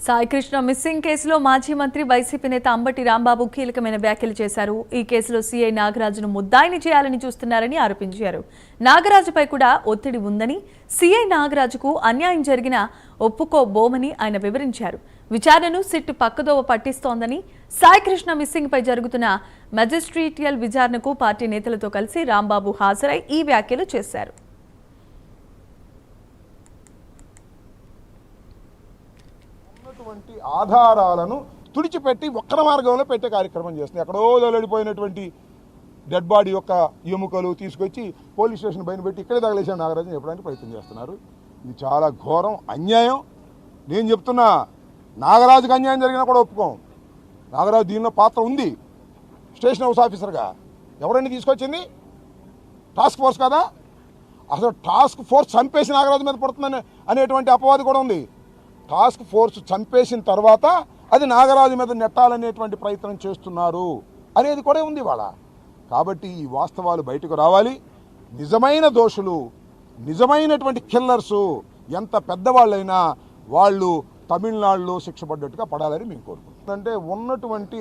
Saikrishna missing కేసులో మాజీ మంత్రి వైసీపీ నేత అంబటి రాంబాబు కీలకమైన వ్యాఖ్యలు చేశారు. ఈ కేసులో సీఐ నాగరాజును ముద్దాయిని చేయాలని చూస్తున్నారని ఆరోపించారు. నాగరాజుపై కూడా ఒత్తిడి ఉందని, సీఐ నాగరాజుకు అన్యాయం జరిగినా ఒప్పుకోబోమని ఆయన వివరించారు. విచారణను సిట్ పక్కదోవ పట్టిస్తోందని, సాయికృష్ణ మిస్సింగ్ పై జరుగుతున్న మెజిస్ట్రేటియల్ విచారణకు పార్టీ నేతలతో కలిసి రాంబాబు హాజరై ఈ వ్యాఖ్యలు చేశారు. ఆధారాలను తుడిచిపెట్టి వక్ర మార్గంలో పెట్టే కార్యక్రమం చేస్తుంది. ఎక్కడో వెల్లడిపోయినటువంటి డెడ్ బాడీ యొక్క ఎముకలు తీసుకొచ్చి పోలీస్ స్టేషన్ పైన పెట్టి ఇక్కడే తగలేసాడు నాగరాజుని చెప్పడానికి ప్రయత్నం చేస్తున్నారు. ఇది చాలా ఘోరం, అన్యాయం. నేను చెప్తున్నా, నాగరాజుకి అన్యాయం జరిగినా కూడా ఒప్పుకోం. నాగరాజు దీనిలో పాత్ర ఉంది. స్టేషన్ హౌస్ ఆఫీసర్గా ఎవరైనా తీసుకొచ్చింది టాస్క్ ఫోర్స్ కదా. అసలు టాస్క్ ఫోర్స్ చంపేసి నాగరాజు మీద పడుతుందని అనేటువంటి అపవాది కూడా ఉంది. టాస్క్ ఫోర్స్ చంపేసిన తర్వాత అది నాగరాజు మీద నెట్టాలనేటువంటి ప్రయత్నం చేస్తున్నారు అనేది కూడా ఉంది ఇవాళ. కాబట్టి ఈ వాస్తవాలు బయటకు రావాలి. నిజమైన దోషులు, నిజమైనటువంటి కిల్లర్సు ఎంత పెద్దవాళ్ళైనా వాళ్ళు తమిళనాడులో శిక్ష పడ్డట్టుగా పడాలని మేము కోరుకుంటున్నాం. అంటే ఉన్నటువంటి